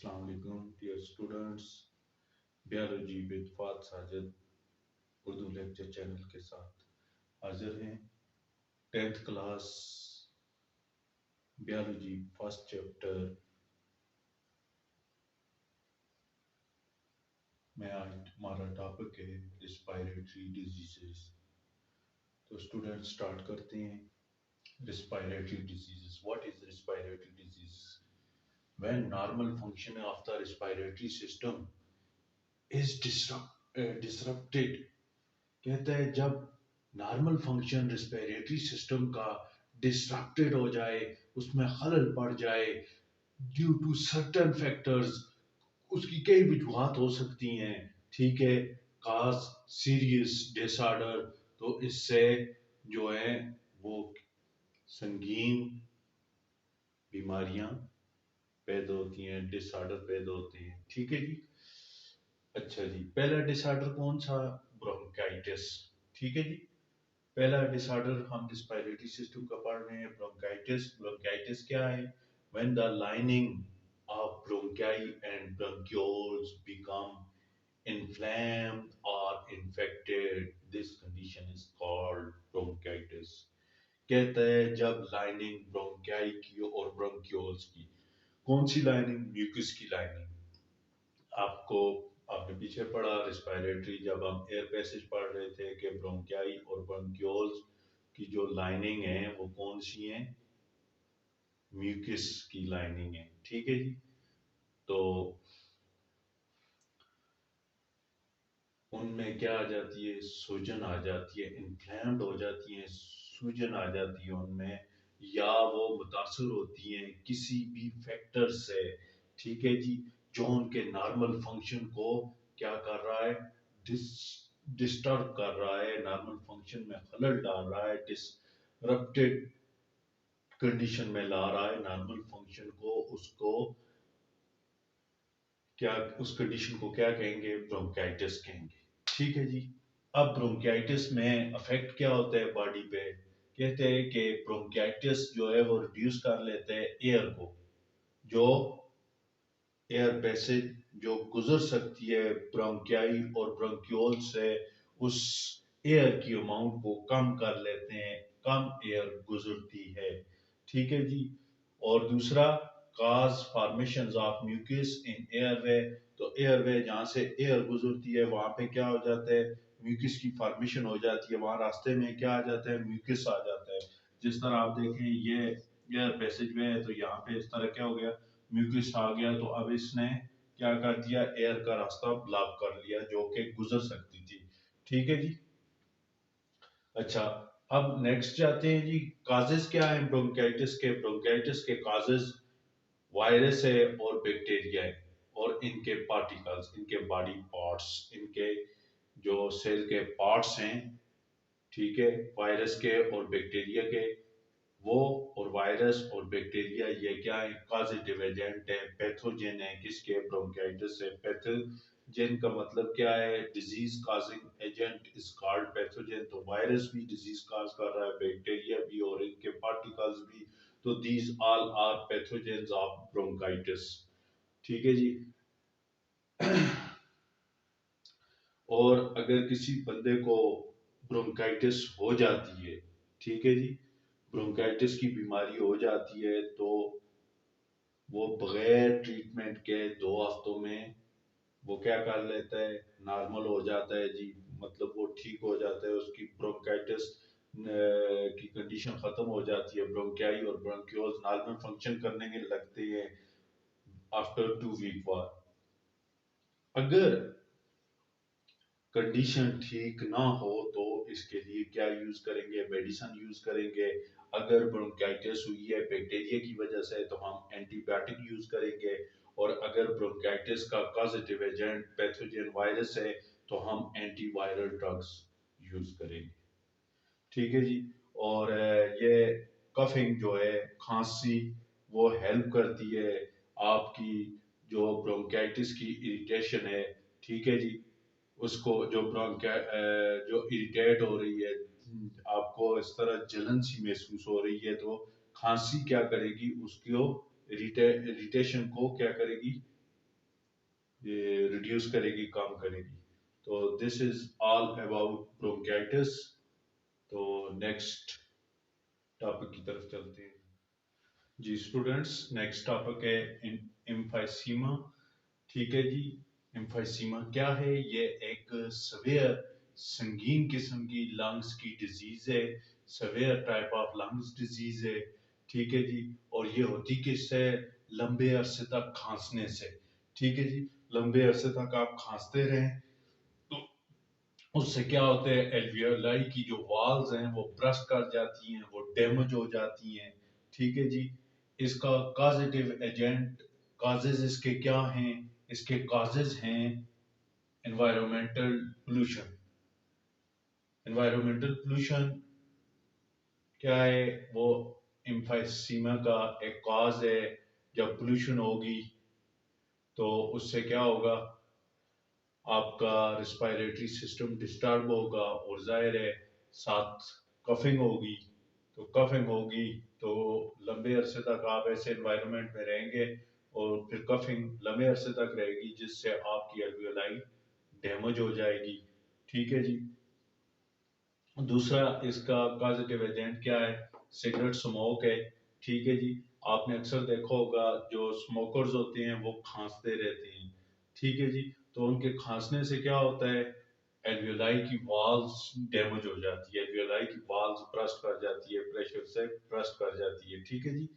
अस्सलाम वालेकुम dear students. Biology with फात साजिद उर्दू लेक्चर चैनल के साथ हाजिर हैं। 10th class biology first chapter में आज हमारा टॉपिक है रिस्पायरेटरी डिजीजेस। तो स्टूडेंट स्टार्ट करते हैं। Respiratory diseases, what is respiratory disease? When normal function of the respiratory system is disrupted, कहता है जब नॉर्मल फंक्शन रिस्पिरेटरी सिस्टम का डिस्ट्रक्टेड हो जाए, उसमें खलल पड़ जाए ड्यू टू सर्टेन फैक्टर्स। उसकी कई वजूहत हो सकती हैं, ठीक है। काज सीरियस डिसऑर्डर, तो इससे जो है वो संगीन बीमारियां पैदा होती हैं, डिसऑर्डर पैदा होते हैं, ठीक है जी। अच्छा जी, पहला डिसऑर्डर कौन सा? ब्रोंकाइटिस, ठीक है जी। पहला डिसऑर्डर हम रिस्पिरेटरी सिस्टम का पढ़ रहे हैं, ब्रोंकाइटिस। ब्रोंकाइटिस क्या है? When the lining of bronchi and bronchioles become inflamed or infected, this condition is called bronchitis। कहता है जब लाइनिंग ब्रोंकाई की और ब्रोंक्यूल्स की, कौन सी लाइनिंग? म्यूकस की लाइनिंग। आपको आपने पीछे पढ़ा रिस्पायरेटरी, जब हम एयर पैसेज पढ़ रहे थे कि ब्रोंकाई और ब्रोंक्यूल्स की जो लाइनिंग है वो कौन सी है? म्यूकस की लाइनिंग है, ठीक है जी। तो उनमें क्या आ जाती है? सूजन आ जाती है, इन्फ्लेम्ड हो जाती है, सूजन आ जाती है उनमें, या वो मुतासर होती हैं किसी भी फैक्टर से, ठीक है जी, जो उनके नॉर्मल फंक्शन को क्या कर रहा है? डिस्टर्ब कर रहा है, नॉर्मल फंक्शन में खलल डाल रहा है, डिसरप्टेड कंडीशन में ला रहा है नॉर्मल फंक्शन को। उसको क्या, उस कंडीशन को क्या कहेंगे? ब्रोंकाइटिस कहेंगे, ठीक है जी। अब ब्रोंकाइटिस में अफेक्ट क्या होता है बॉडी पे? कहते हैं कि ब्रोंकाइटिस जो है वो रिड्यूस कर लेते हैं एयर को, जो एयर पैसेज जो गुजर सकती है ब्रोंकाई और ब्रोंक्यूल से, उस एयर की अमाउंट को कम कर लेते हैं, कम एयर गुजरती है, ठीक है जी। और दूसरा, cause formation of mucus in airway. तो एयरवे जहाँ से एयर गुजरती है वहां पे क्या हो जाता है? म्यूकस की फॉर्मेशन हो जाती है, वहां रास्ते में क्या आ जाता है? म्यूकस आ जाता है। जिस तरह आप देखें ये एयर पैसेज में है, तो यहाँ पे इस तरह क्या हो गया? म्यूकस आ गया, तो अब इसने क्या कर दिया? एयर का रास्ता ब्लॉक कर लिया जो कि गुजर सकती थी, ठीक है जी। अच्छा, अब नेक्स्ट जाते हैं जी, काजेस क्या है ब्रोंकाइटिस के? ब्रोंकाइटिस के काजेस वायरस है और बैक्टीरिया है, और इनके पार्टिकल्स, इनके बॉडी पार्ट्स, इनके जो सेल के पार्ट्स हैं, ठीक है, वायरस के और बैक्टीरिया के, वो और वायरस और बैक्टीरिया ये क्या है? कॉजेटिव एजेंट है, पैथोजन है। किसके? ब्रोंकाइटिस से। पैथोजन का मतलब क्या है? Disease causing agent is called pathogen. तो वायरस भी डिजीज कॉज कर रहा है, बैक्टीरिया भी और इनके पार्टिकल्स भी। तो these all are pathogens of bronchitis, ठीक है जी। और अगर किसी बंदे को ब्रोंकाइटिस हो जाती है, ठीक है जी, ब्रोंकाइटिस की बीमारी हो जाती है, तो वो बगैर ट्रीटमेंट के 2 हफ्तों में वो क्या कर लेता है? नॉर्मल हो जाता है जी, मतलब वो ठीक हो जाता है, उसकी ब्रोंकाइटिस की कंडीशन खत्म हो जाती है, ब्रोंकाई और ब्रोंक्यूल्स नॉर्मल फंक्शन करने के लगते हैं आफ्टर 2 वीक बाद। अगर कंडीशन ठीक ना हो तो इसके लिए क्या यूज करेंगे? मेडिसिन यूज करेंगे। अगर ब्रोंकाइटिस हुई है बैक्टीरिया की वजह से तो हम एंटीबायोटिक यूज करेंगे, और अगर ब्रोंकाइटिस का कॉजेटिव एजेंट पैथोजन वायरस है तो हम एंटीवायरल ड्रग्स यूज करेंगे, ठीक है जी। और ये कफिंग जो है, खांसी, वो हेल्प करती है आपकी जो ब्रोंकाइटिस की इरिटेशन है, ठीक है जी, उसको जो जो इरिटेट हो रही है, आपको इस तरह जलन सी महसूस हो रही है, तो खांसी क्या करेगी? उसको इरिटेशन को क्या करेगी? ये रिड्यूस करेगी, काम करेगी। तो this is all about bronchitis. तो नेक्स्ट टॉपिक की तरफ चलते हैं। जी स्टूडेंट्स, नेक्स्ट टॉपिक है एम्फाइसीमा। ठीक है जी। एम्फाइसीमा क्या है? ये एक सवेयर संगीन किस्म की लंग्स की डिजीज है, severe type of lungs disease है। ठीक है जी। और ये होती किससे? लंबे अरसे तक खांसने से। ठीक है जी। लंबे अरसे तक आप खांसते रहें तो उससे क्या होता है, एल्वियोलाई की जो वॉल्स हैं वो ब्रस्ट कर जाती हैं, वो डैमेज हो जाती हैं। ठीक है जी। इसका कॉजेटिव एजेंट, काजेज इसके क्या हैं? इसके काजेज हैं एनवायरमेंटल पोल्यूशन। एनवायरमेंटल पोल्यूशन क्या है? वो एम्फाइसीमा का एक कॉज है। जब पोल्यूशन होगी तो उससे क्या होगा, आपका रिस्पायरेटरी सिस्टम डिस्टर्ब होगा, और जाहिर है साथ कफिंग होगी। तो कफिंग होगी तो लंबे अरसे तक आप ऐसे एनवायरनमेंट में रहेंगे, और फिर कफिंग लंबे अरसे तक रहेगी जिससे आपकी एल्वियोलाई डैमेज हो जाएगी। ठीक है जी। दूसरा इसका पॉजिटिव एजेंट क्या है? सिगरेट स्मोक है। ठीक है जी। आपने अक्सर देखा होगा जो स्मोकर्स होते हैं वो खांसते रहते हैं। ठीक है जी। तो उनके खांसने से क्या होता है, एल्वियोलाई की वॉल्स डैमेज हो जाती है, एल्वियोलाई की वॉल्स ब्रस्ट कर जाती है, प्रेशर से ब्रस्ट कर जाती है। ठीक है जी।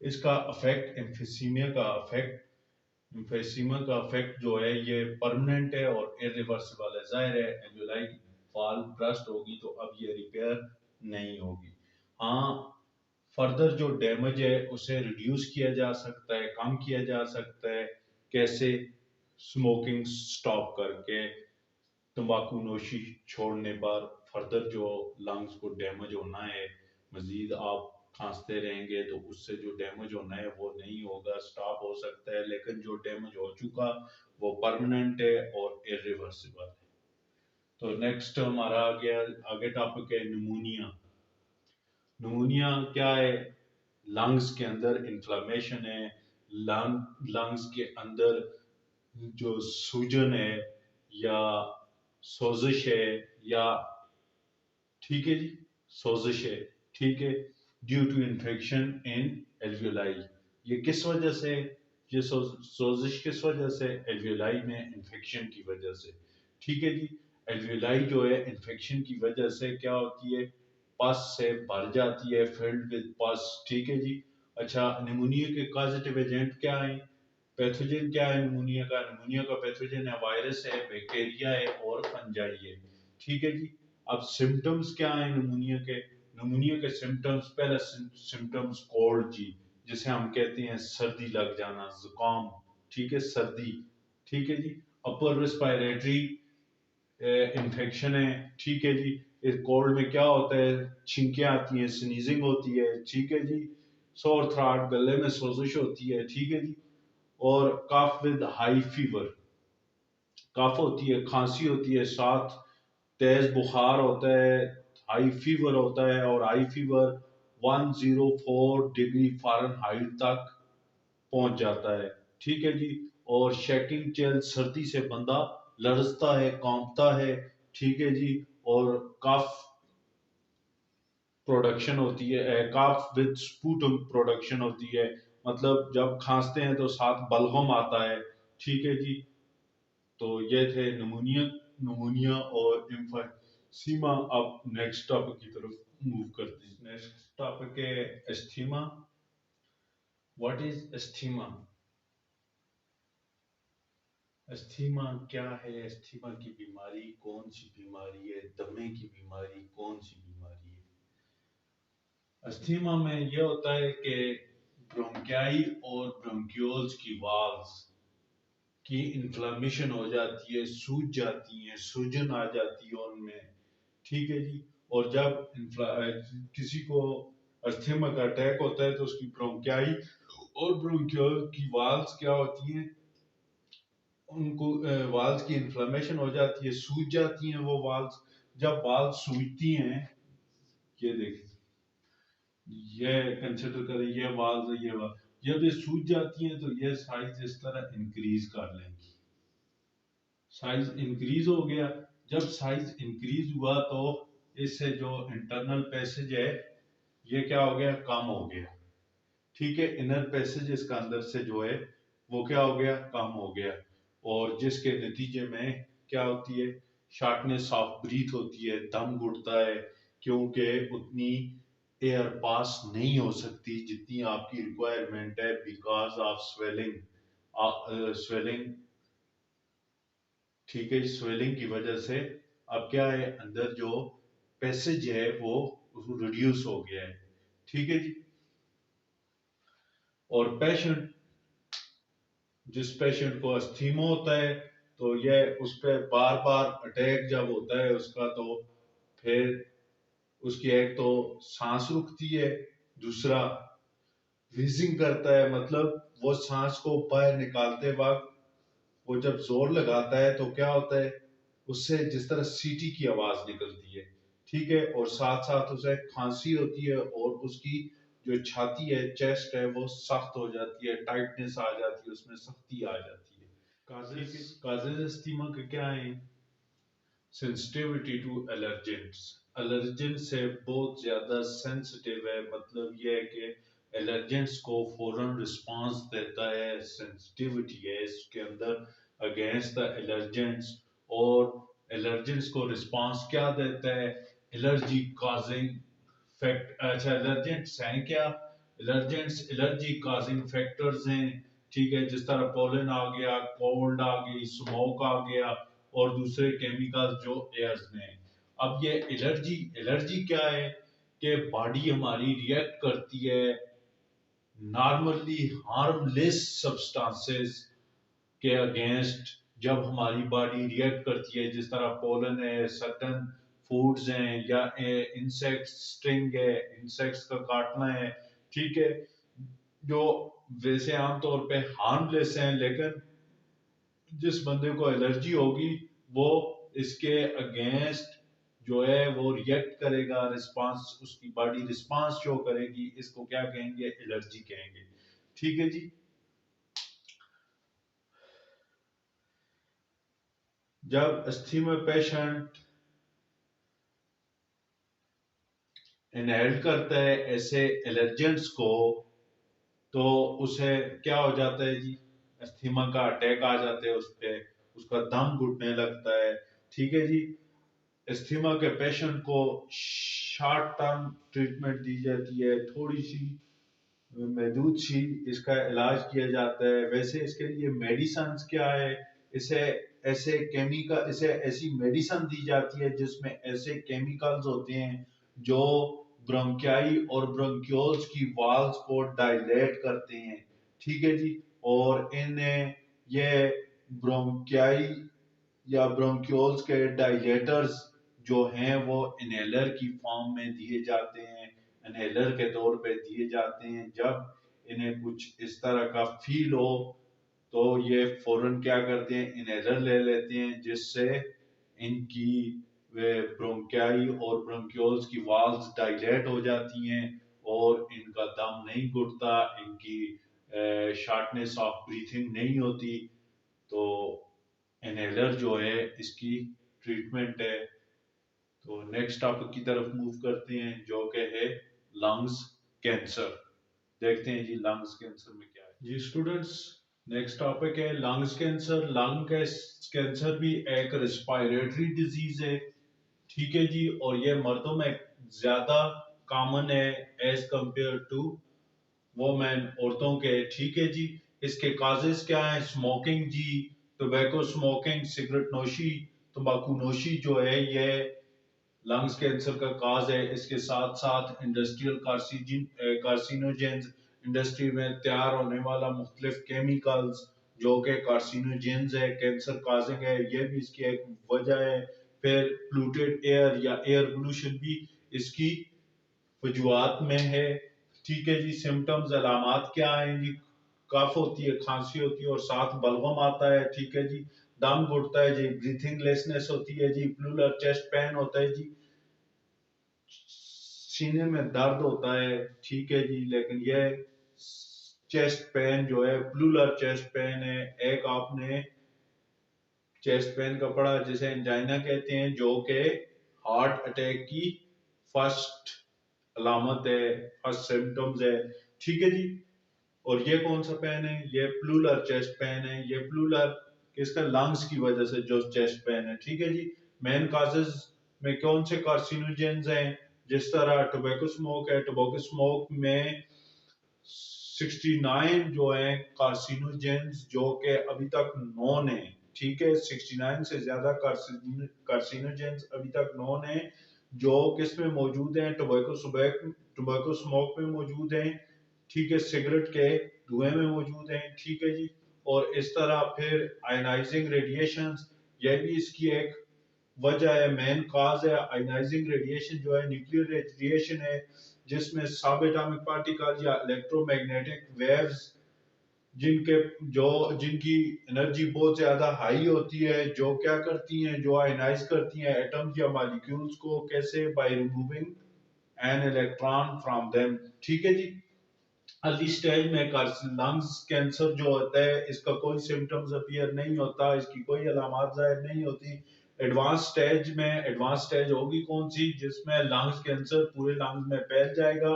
इसका अफेक्ट एम्फीसीमिया का अफेक्ट, एम्फीसीमा का अफेक्ट जो है ये परमानेंट है और इरिवर्सिबल है। जाहिर है एल्वियोलाई की वॉल ब्रस्ट होगी तो अब ये रिपेयर नहीं होगी। हाँ, फर्दर जो डैमेज है उसे रिड्यूस किया जा सकता है, कम किया जा सकता है। कैसे? स्मोकिंग स्टॉप करके, तंबाकू नोशी छोड़ने पर फर्दर जो लंग्स को डैमेज होना है, मजीद आप खांसते रहेंगे तो उससे जो डैमेज होना है वो नहीं होगा, स्टॉप हो सकता है। लेकिन जो डैमेज हो चुका वो परमानेंट है और इरिवर्सिबल है। तो नेक्स्ट हमारा आगे टॉपिक है निमोनिया। निमोनिया क्या है? लंग्स के अंदर इंफ्लेमेशन है। लंग्स के अंदर जो सूजन है या सोजिश है, या ठीक है जी, सोजिश है। ठीक है। Due to infection in alveoli. ये किस वजह से? ये सोजिश किस वजह से? एल्वियोलाई में इन्फेक्शन की वजह से। ठीक है जी। एल्वियोलाई जो है इन्फेक्शन की वजह से क्या होती है, पस से भर जाती है, फिल्ड विद पस। ठीक है जी। अच्छा, निमोनिया के कॉजेटिव एजेंट क्या है? पैथोजन क्या है निमोनिया का? निमोनिया का पैथोजन है वायरस है, बैक्टीरिया है और फंजाई है। ठीक है जी। अब सिम्टम्स क्या है निमोनिया के? निमोनिया के सिम्टम्स, पहला सिम्टम्स कोल्ड जी, जिसे हम कहते हैं सर्दी लग जाना, जुकाम। ठीक है, सर्दी। ठीक है जी। अपर रेस्पिरेटरी इन्फेक्शन है। ठीक है जी। इस कोल्ड में क्या होता है, छींकें आती हैं, स्नीजिंग होती है। ठीक है जी। सोर थ्रॉट, गले में सोजिश होती है। ठीक है जी। और कफ विद हाई फीवर, कफ होती है, खांसी होती है, साथ तेज बुखार होता है, हाई फीवर होता है, और हाई फीवर 104 डिग्री फ़ारेनहाइट तक पहुंच जाता है। ठीक है जी। और शेकिंग चिल, सर्दी से बंदा लरजता है, कांपता है। ठीक है जी। और कफ प्रोडक्शन होती है, कफ विद स्पूटम प्रोडक्शन होती है, मतलब जब खांसते हैं तो साथ बलगम आता है। ठीक है जी। तो ये थे नमूनिया, नमूनिया और एम्फाइसीमा। अब नेक्स्ट टॉपिक की तरफ मूव करते हैं। नेक्स्ट टॉपिक है एस्थीमा। What is एस्थीमा? एस्थीमा क्या है? एस्थीमा की बीमारी कौन सी बीमारी है? दमे की बीमारी कौन सी बीमारी है? एस्थीमा में यह होता है कि ब्रोंकियाई और ब्रोंक्यूल्स की वाल्व्स की इन्फ्लामेशन हो जाती है, सूज जाती हैं, सूजन आ जाती है उनमें। ठीक है जी। और जब किसी को अस्थमा का अटैक होता है तो उसकी ब्रोंकियाई और ब्रोंकियल की वाल्स क्या होती हैं, उनको वाल्स की इन्फ्लेमेशन हो जाती है, सूज जाती हैं वो वाल्स। जब वाल्स सूजती हैं, ये देखिए, ये कंसिडर करें, ये वाल्स है, ये वाल्स, जब ये सूज जाती हैं तो ये साइज इस तरह इंक्रीज कर लेंगी। साइज इंक्रीज हो गया, जब साइज इंक्रीज हुआ तो इससे जो इंटरनल पैसेज है ये क्या हो गया, कम हो गया। ठीक है, इनर पैसेज इसका अंदर से जो है वो क्या हो गया, कम हो गया। और जिसके नतीजे में क्या होती है, शार्टनेस ऑफ ब्रीथ होती है, दम घुटता है, क्योंकि उतनी एयर पास नहीं हो सकती जितनी आपकी रिक्वायरमेंट है, बिकॉज ऑफ स्वेलिंग। स्वेलिंग, ठीक है, स्वेलिंग की वजह से अब क्या है, अंदर जो पैसेज है वो रिड्यूस हो गया है। ठीक है जी। और पेशेंट, जिस पेशेंट को अस्थीमा होता है तो यह उस पर बार बार अटैक जब होता है उसका, तो फिर उसकी एक तो सांस रुकती है, दूसरा व्हीजिंग करता है, मतलब वो सांस को बाहर निकालते वक्त वो जब जोर लगाता है तो क्या होता है, उससे जिस तरह सीटी की आवाज निकलती है। ठीक है, और साथ साथ उसे खांसी होती है और उसकी जो छाती है, चेस्ट है, वो सख्त हो जाती है, टाइटनेस आ जाती है, उसमें सख्ती आ जाती है। काजेज अस्थमा के क्या है, सेंसिटिविटी टू एलर्जेंट्स, एलर्जेंट से बहुत ज्यादा सेंसिटिव है, मतलब ये है कि एलर्जेंट्स को फौरन रिस्पांस देता है, सेंसिटिविटी है इसके अंदर अगेंस्ट द एलर्जेंट्स। और एलर्जेंट्स को रिस्पांस क्या देता है, एलर्जी कॉजिंग फैक्ट, अच्छा एलर्जेंट्स हैं क्या, एलर्जेंट्स एलर्जी कॉजिंग फैक्टर्स हैं। ठीक है, जिस तरह पोलन आ गया, कोल्ड आ गई, स्मोक आ गया, और दूसरे केमिकल जो एयर्स में हैं। अब ये एलर्जी, एलर्जी क्या है कि बॉडी हमारी रिएक्ट करती है नॉर्मली हार्मलेस सब्सटेंसेस के अगेंस्ट। जब हमारी बॉडी रिएक्ट करती है, जिस तरह पोलन है, सर्टन फूड्स हैं, या इंसेक्ट स्टिंग है, इंसेक्ट्स का काटना है, ठीक है, जो वैसे आमतौर पे हार्मलेस हैं, लेकिन जिस बंदे को एलर्जी होगी वो इसके अगेंस्ट जो है वो रिएक्ट करेगा, रिस्पांस, उसकी बॉडी रिस्पांस शो करेगी, इसको क्या कहेंगे, एलर्जी कहेंगे। ठीक है जी। जब अस्थमा पेशेंट इनहेल करता है ऐसे एलर्जेंट्स को, तो उसे क्या हो जाता है जी, अस्थमा का अटैक आ जाता है उस पे, उसका दम घुटने लगता है। ठीक है जी। अस्थमा के पेशेंट को शॉर्ट टर्म ट्रीटमेंट दी जाती है, थोड़ी सी महदूद सी इसका इलाज किया जाता है। वैसे इसके लिए मेडिसिन क्या है, इसे ऐसे केमिकल, इसे ऐसी मेडिसिन दी जाती है जिसमें ऐसे केमिकल्स होते हैं जो ब्रोंकियाई और ब्रोंक्यूल्स की वाल्स को डायलेट करते हैं। ठीक है जी। और इन्हें ये ब्रोंकियाई या ब्रोंक्यूल्स के डायलेटर्स जो हैं वो इनहेलर की फॉर्म में दिए जाते हैं, इनहेलर के तौर पे दिए जाते हैं। जब इन्हें कुछ इस तरह का फील हो तो ये फौरन क्या करते हैं, इनहेलर ले लेते हैं, जिससे इनकी वे ब्रोंकियाई और ब्रोंक्यूल्स की वाल्व्स डायलेट हो जाती हैं और इनका दम नहीं घुटता, इनकी शार्टनेस ऑफ ब्रीथिंग नहीं होती। तो इनहेलर जो है इसकी ट्रीटमेंट है। तो नेक्स्ट टॉपिक की तरफ मूव करते हैं जो कि है लंग्स कैंसर। देखते हैं जी लंग्स कैंसर में क्या है। जी स्टूडेंट्स, नेक्स्ट टॉपिक है लंग्स कैंसर। लंग कैंसर भी एक रिस्पायरेटरी डिजीज है। ठीक है जी। और ये मर्दों में ज्यादा कॉमन है एज कंपेयर टू वोमेन, औरतों के। ठीक है जी। इसके काजेस क्या है, स्मोकिंग जी, टोबैको स्मोकिंग, सिगरेट नोशी, तंबाकू नोशी जो है ये लंग्स कैंसर का काज है। इसके साथ साथ इंडस्ट्रियल कार्सिनोजेंस, इंडस्ट्री में तैयार होने वाला मुख्तलिफ केमिकल्स जो कि कार्सिनोजेंस है, कैंसर काजिंग है, ये भी इसकी एक वजह है। फिर प्लूटेड एयर या एयर पोल्यूशन भी इसकी वजूहत में है। ठीक है जी। सिम्टम्स, अलामात क्या है जी, कफ होती है, खांसी होती है और साथ बलगम आता है। ठीक है जी। दम घुटता है जी, ब्रीथिंग लेसनेस होती है जी, प्लूरल चेस्ट पेन होता है जी, सीने में दर्द होता है। ठीक है जी। लेकिन यह चेस्ट पेन जो है, प्लूरल चेस्ट पेन है। एक आपने चेस्ट पेन का पढ़ा जिसे एंजाइना कहते हैं, जो कि हार्ट अटैक की फर्स्ट अलामत है, फर्स्ट सिम्टम्स है। ठीक है जी। और ये कौन सा पेन है? ये प्लूरल चेस्ट पेन है। ये प्लूरल किसका? लंग्स की वजह से जो चेस्ट पेन है। ठीक है जी। मेन काजेज में कौन से कार्सिनोजेंस हैं? जिस तरह टोबैको स्मोक है, टोबैको स्मोक में 69 जो है कार्सिनोजेंस जो कि अभी तक नॉन है। ठीक है, 69 से ज्यादा कार्सिनोजेंस अभी तक नॉन है जो किस में मौजूद हैं? टोबैको स्मोक में मौजूद हैं। ठीक है, सिगरेट के धुएं में मौजूद हैं। ठीक है जी। और इस तरह फिर आयनाइजिंग रेडिएशंस, यह भी इसकी एक वजह है, मेन काज है। आयनाइजिंग रेडिएशन जो है न्यूक्लियर रेडिएशन है, जिसमें सब एटॉमिक पार्टिकल या इलेक्ट्रोमैग्नेटिक वेव्स जिनके जो जिनकी एनर्जी बहुत ज्यादा हाई होती है, जो क्या करती हैं? जो आयनाइज करती हैं एटम्स या मॉलिक्यूल्स को। कैसे? By removing an electron from them. ठीक है जी। अर्ली स्टेज में लंग्स कैंसर जो होता है, इसका कोई सिम्टम्स अपीयर नहीं होता, इसकी कोई अलामत जाहिर नहीं होती। एडवांस स्टेज होगी कौन सी? जिसमें लंग्स कैंसर पूरे लंग्स में फैल जाएगा।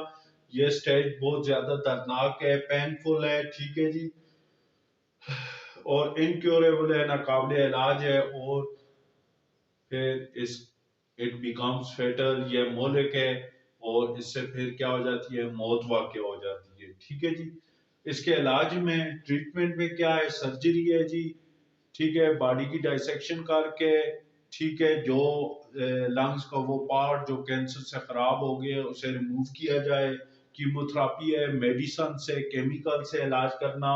ये स्टेज बहुत ज्यादा दर्दनाक है, पेनफुल है। ठीक है जी। और इनक्योरेबल है, नाकाबिले इलाज है। और फिर इस इट बिकम्स फेटल, ये मोहलिक है। और इससे फिर क्या हो जाती है? मौत वाक़ हो जाती है। ठीक है जी। इसके इलाज में, ट्रीटमेंट में क्या है? सर्जरी है जी। ठीक है, बॉडी की डाइसेक्शन करके, ठीक है, जो लंग्स का वो पार्ट जो कैंसर से खराब हो गया उसे रिमूव किया जाए। कीमोथेरापी है, मेडिसन से, केमिकल से इलाज करना,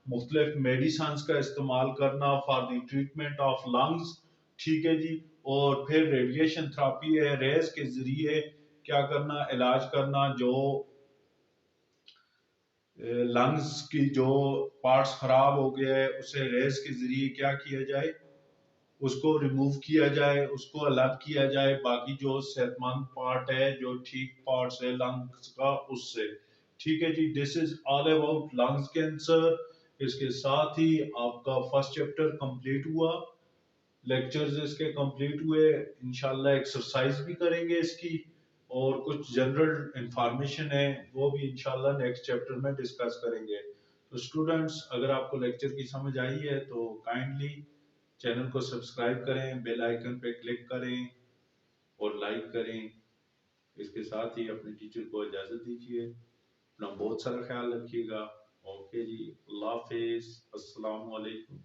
मुख्तलिफ मेडिसन्स का इस्तेमाल करना for the treatment of lungs. ठीक है जी। और फिर रेडिएशन थेरापी है, रेज के जरिए क्या करना? इलाज करना, जो लंग्स की जो पार्ट्स खराब हो गए हैं उसे रेज के जरिए क्या किया जाए? उसको रिमूव किया जाए, उसको अलग किया जाए बाकी जो सेहतमंद पार्ट है, जो ठीक पार्ट्स है लंग्स का, उससे। ठीक है जी। This is all about lungs cancer. इसके साथ ही आपका फर्स्ट चैप्टर कंप्लीट हुआ, लेक्चर्स इसके कंप्लीट हुए। इंशाल्लाह एक्सरसाइज भी करेंगे इसकी, और कुछ जनरल इंफॉर्मेशन है वो भी इंशाल्लाह नेक्स्ट चैप्टर में डिस्कस करेंगे। तो स्टूडेंट्स, अगर आपको लेक्चर की समझ आई है तो काइंडली चैनल को सब्सक्राइब करें, बेल आइकन पे क्लिक करें और लाइक करें। इसके साथ ही अपने टीचर को इजाज़त दीजिए। अपना बहुत सारा ख्याल रखिएगा। ओके जी, अल्लाह हाफिज़, अस्सलाम वालेकुम।